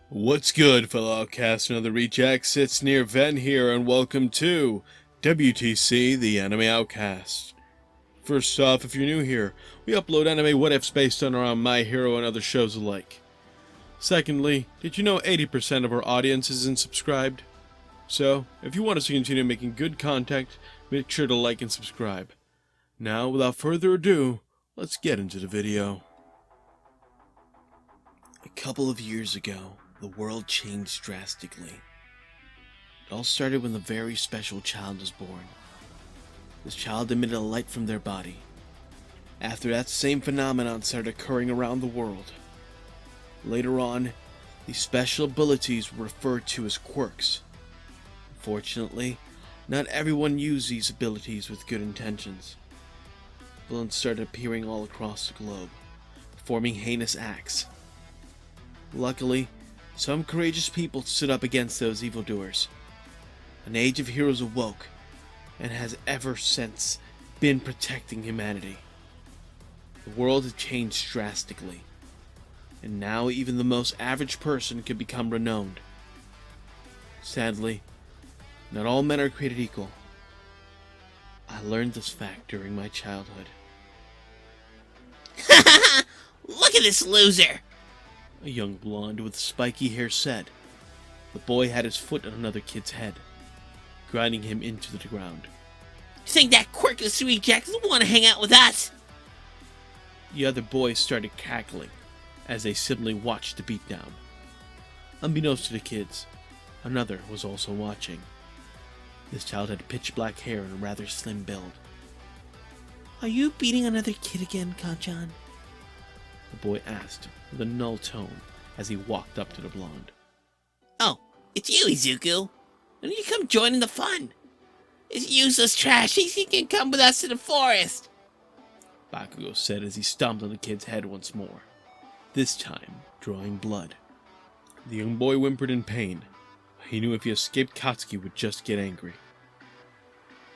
What's good, fellow outcasts and other rejects? It's Nier here, and welcome to WTC, the Anime Outcast. First off, if you're new here, we upload anime what-ifs based on around My Hero and other shows alike. Secondly, did you know 80% of our audience isn't subscribed? So, if you want us to continue making good content, make sure to like and subscribe. Now, without further ado, let's get into the video. A couple of years ago, the world changed drastically. It all started when a very special child was born. This child emitted a light from their body. After that, same phenomenon started occurring around the world. Later on, these special abilities were referred to as quirks. Unfortunately, not everyone used these abilities with good intentions. Villains started appearing all across the globe, performing heinous acts. Luckily, some courageous people stood up against those evildoers. An age of heroes awoke, and has ever since been protecting humanity. The world had changed drastically, and now even the most average person could become renowned. Sadly, not all men are created equal. I learned this fact during my childhood. Look at this loser! A young blonde with spiky hair said. The boy had his foot on another kid's head, grinding him into the ground. You think that quirkless reject doesn't want to hang out with us? The other boys started cackling as they simply watched the beatdown. Unbeknownst to the kids, another was also watching. This child had pitch black hair and a rather slim build. Are you beating another kid again, Kanchan? The boy asked with a null tone as he walked up to the blonde. Oh, it's you, Izuku. Why don't you come join in the fun? This useless trash thinks he can come with us to the forest. Bakugo said as he stomped on the kid's head once more, this time drawing blood. The young boy whimpered in pain. He knew if he escaped, Katsuki would just get angry.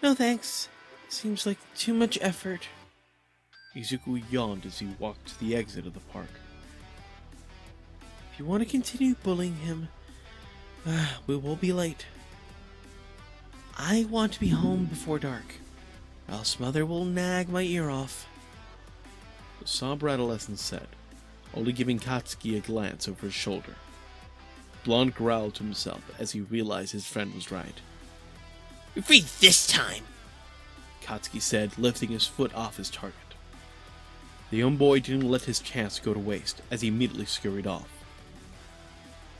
No thanks. Seems like too much effort. Izuku yawned as he walked to the exit of the park. If you want to continue bullying him, we will be late. I want to be home before dark, or else Mother will nag my ear off. The somber adolescent said, only giving Katsuki a glance over his shoulder. Blonde growled to himself as he realized his friend was right. You're free this time, Katsuki said, lifting his foot off his target. The young boy didn't let his chance go to waste as he immediately scurried off.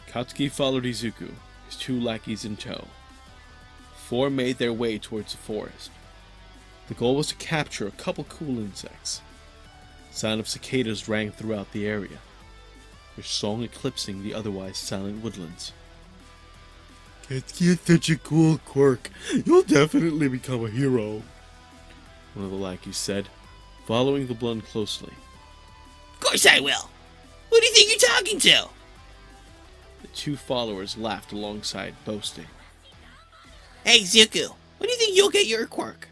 Katsuki followed Izuku, his two lackeys in tow. Four made their way towards the forest. The goal was to capture a couple cool insects. The sound of cicadas rang throughout the area, their song eclipsing the otherwise silent woodlands. Katsuki is such a cool quirk. You'll definitely become a hero, one of the lackeys said, following the blonde closely. Of course I will. Who do you think you're talking to? The two followers laughed alongside, boasting. Hey, Zuku, when do you think you'll get your quirk?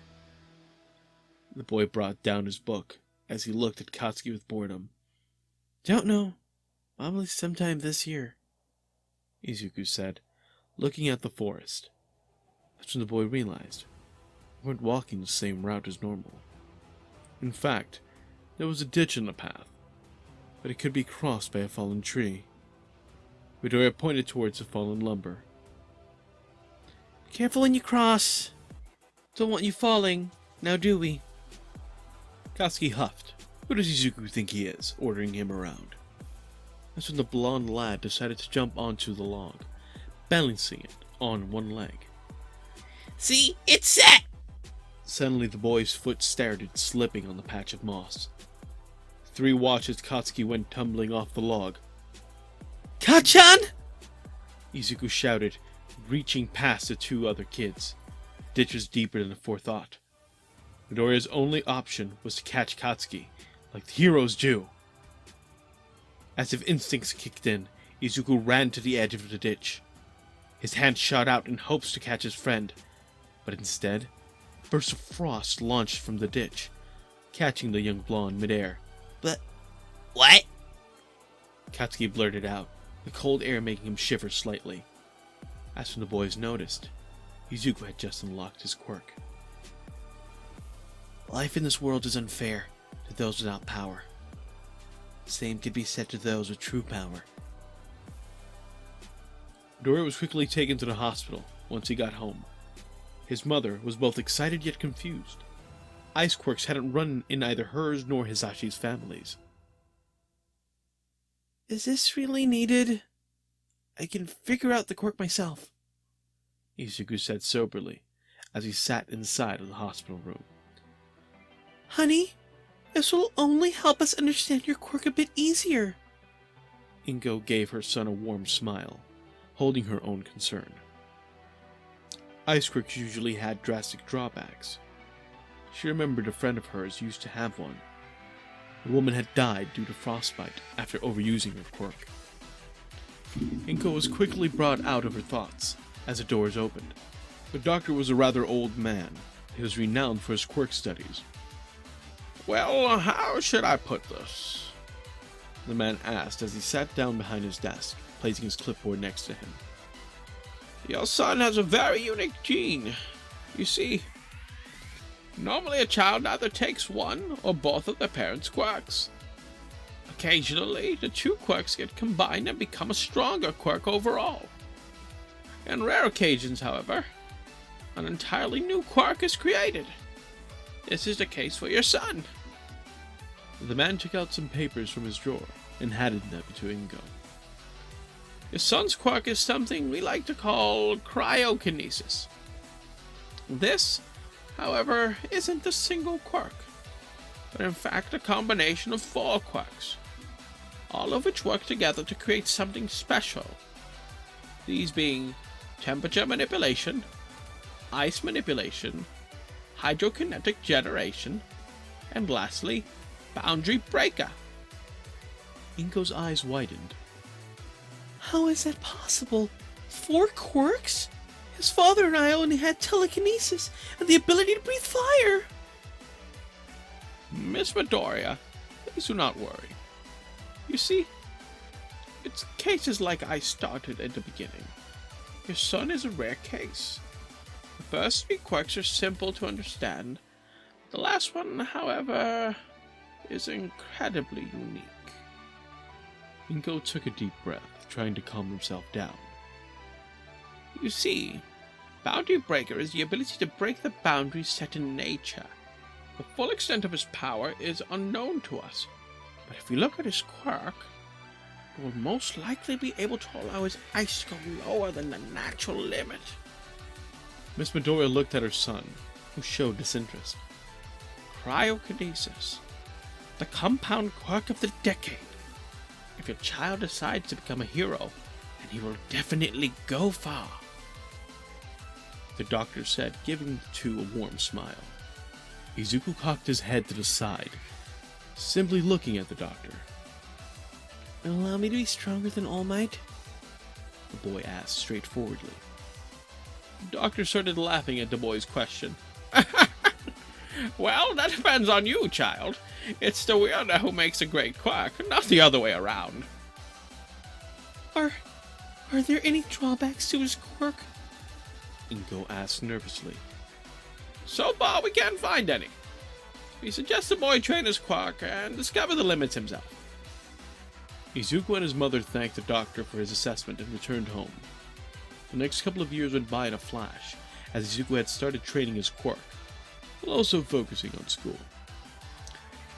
The boy brought down his book as he looked at Katsuki with boredom. Don't know. Probably sometime this year, Izuku said, looking at the forest. That's when the boy realized they weren't walking the same route as normal. In fact, there was a ditch in the path, but it could be crossed by a fallen tree. Midoriya pointed towards the fallen lumber. Careful when you cross. Don't want you falling, now do we? Katsuki huffed. Who does Izuku think he is, ordering him around? That's when the blonde lad decided to jump onto the log, balancing it on one leg. See, it's set! Suddenly the boy's foot started slipping on the patch of moss. The three watched as Katsuki went tumbling off the log. Kanchan! Izuku shouted, reaching past the two other kids. The ditch was deeper than the forethought. Midoriya's only option was to catch Katsuki, like the heroes do. As if instincts kicked in, Izuku ran to the edge of the ditch. His hand shot out in hopes to catch his friend, but instead, a burst of frost launched from the ditch, catching the young blonde midair. But what? Katsuki blurted out, the cold air making him shiver slightly. As for the boys noticed, Izuku had just unlocked his quirk. Life in this world is unfair to those without power. The same could be said to those with true power. Midoriya was quickly taken to the hospital once he got home. His mother was both excited yet confused. Ice quirks hadn't run in either hers nor Hisashi's families. Is this really needed? I can figure out the quirk myself, Izuku said soberly as he sat inside of the hospital room. Honey, this will only help us understand your quirk a bit easier. Inko gave her son a warm smile, holding her own concern. Ice quirks usually had drastic drawbacks. She remembered a friend of hers used to have one. The woman had died due to frostbite after overusing her quirk. Inko was quickly brought out of her thoughts as the doors opened. The doctor was a rather old man. He was renowned for his quirk studies. Well, how should I put this? The man asked as he sat down behind his desk, placing his clipboard next to him. Your son has a very unique gene. You see, normally a child either takes one or both of their parents' quirks. Occasionally, the two quirks get combined and become a stronger quirk overall. In rare occasions, however, an entirely new quirk is created. This is the case for your son. The man took out some papers from his drawer and handed them to Ingo. Your son's quirk is something we like to call cryokinesis. This, however, isn't a single quirk, but in fact a combination of 4 quirks, all of which work together to create something special. These being temperature manipulation, ice manipulation, hydrokinetic generation, and lastly, boundary breaker. Inko's eyes widened. How is that possible? 4 quirks? His father and I only had telekinesis and the ability to breathe fire. Miss Midoriya, please do not worry. You see, it's cases like I started at the beginning. Your son is a rare case. The first 3 quirks are simple to understand. The last one, however, is incredibly unique. Inko took a deep breath, trying to calm himself down. You see, Boundary Breaker is the ability to break the boundaries set in nature. The full extent of his power is unknown to us, but if we look at his quirk, he will most likely be able to allow his ice to go lower than the natural limit. Miss Midoriya looked at her son, who showed disinterest. Cryokinesis, the compound quirk of the decade. If your child decides to become a hero, then he will definitely go far, the doctor said, giving the two a warm smile. Izuku cocked his head to the side, simply looking at the doctor. Allow me to be stronger than All Might? The boy asked straightforwardly. The doctor started laughing at the boy's question. Well, that depends on you, child. It's the weirdo who makes a great quirk, not the other way around. Are there any drawbacks to his quirk? Ingo asked nervously. So far, we can't find any. We suggest the boy train his quirk and discover the limits himself. Izuku and his mother thanked the doctor for his assessment and returned home. The next couple of years went by in a flash, as Izuku had started training his quirk, while also focusing on school.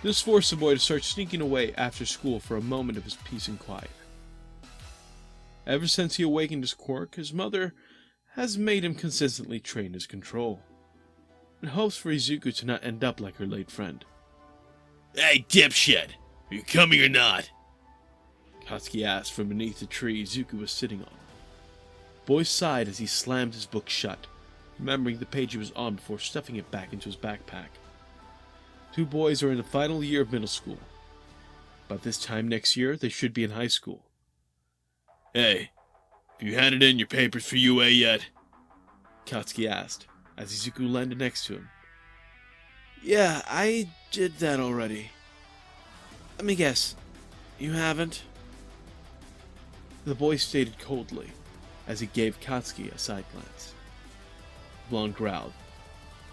This forced the boy to start sneaking away after school for a moment of his peace and quiet. Ever since he awakened his quirk, his mother has made him consistently train his control, in hopes for Izuku to not end up like her late friend. Hey, dipshit! Are you coming or not? Katsuki asked from beneath the tree Izuku was sitting on. The boy sighed as he slammed his book shut, remembering the page he was on before stuffing it back into his backpack. Two boys are in the final year of middle school. But this time next year, they should be in high school. Hey, have you handed in your papers for UA yet? Katsuki asked, as Izuku landed next to him. Yeah, I did that already. Let me guess. You haven't? the boy stated coldly, as he gave Katsuki a side glance. The blonde growled.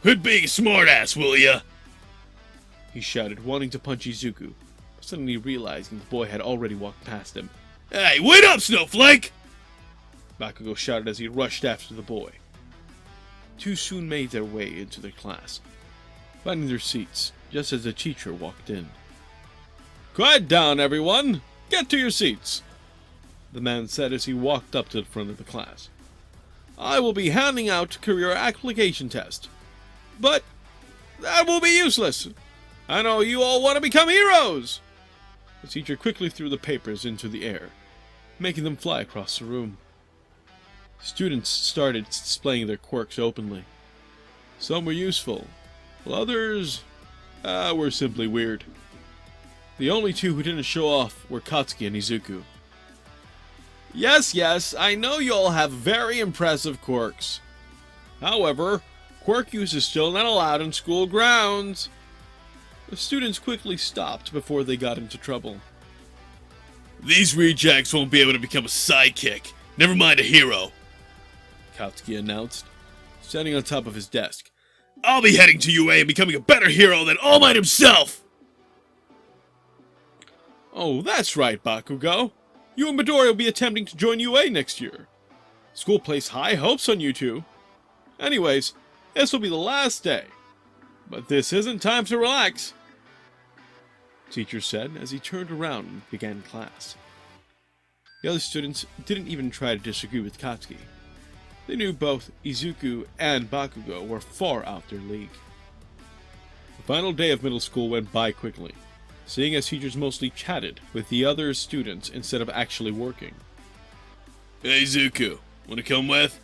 "Quit being a smartass, will ya?" He shouted, wanting to punch Izuku, suddenly realizing the boy had already walked past him. "Hey, wait up, snowflake!" Bakugo shouted as he rushed after the boy. Two soon made their way into their class, finding their seats just as the teacher walked in. "Quiet down, everyone! Get to your seats!" the man said as he walked up to the front of the class. "I will be handing out career application test, but that will be useless. I know you all want to become heroes!" The teacher quickly threw the papers into the air, making them fly across the room. Students started displaying their quirks openly. Some were useful, while others were simply weird. The only two who didn't show off were Katsuki and Izuku. Yes, I know you all have very impressive quirks. However, quirk use is still not allowed in school grounds. The students quickly stopped before they got into trouble. "These rejects won't be able to become a sidekick, never mind a hero," Katsuki announced, standing on top of his desk. "I'll be heading to UA and becoming a better hero than All Might himself!" "Oh, that's right, Bakugo. You and Midori will be attempting to join UA next year. School placed high hopes on you two. Anyways, this will be the last day. But this isn't time to relax," teacher said as he turned around and began class. The other students didn't even try to disagree with Katsuki. They knew both Izuku and Bakugo were far out their league. The final day of middle school went by quickly, seeing as teachers mostly chatted with the other students instead of actually working. "Hey Izuku, wanna come with?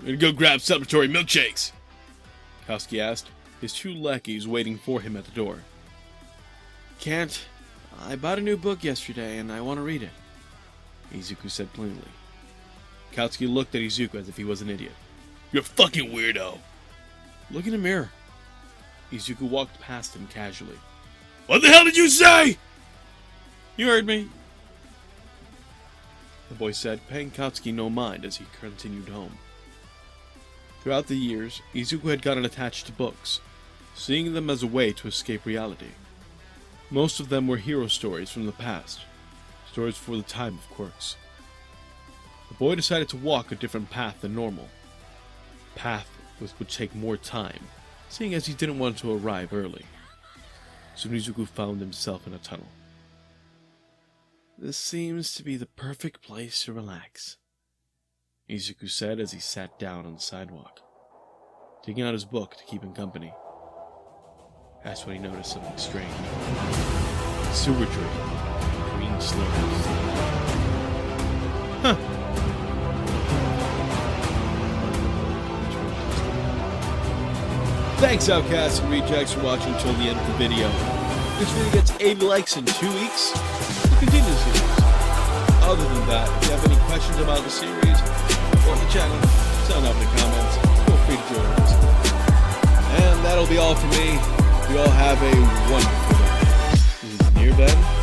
We're gonna go grab celebratory milkshakes," Katsuki asked, his two lackeys waiting for him at the door. "Can't. I bought a new book yesterday and I want to read it," Izuku said plainly. Katsuki looked at Izuku as if he was an idiot. "You're a fucking weirdo." "Look in the mirror." Izuku walked past him casually. "What the hell did you say?" "You heard me," the boy said, paying Katsuki no mind as he continued home. Throughout the years, Izuku had gotten attached to books, seeing them as a way to escape reality. Most of them were hero stories from the past, stories before the time of quirks. The boy decided to walk a different path than normal. A path which would take more time, seeing as he didn't want to arrive early. Soon Izuku found himself in a tunnel. "This seems to be the perfect place to relax," Izuku said as he sat down on the sidewalk, taking out his book to keep him company. That's when he noticed something strange. A sewer drain, green slivers. Huh. Thanks, Outcasts and Rejects, for watching until the end of the video. This video gets 80 likes in 2 weeks. We'll continue the series. Other than that, if you have any questions about the series or the channel, sound out in the comments. Feel free to join us. And that'll be all for me. You all have a wonderful day. This is Nier Ben.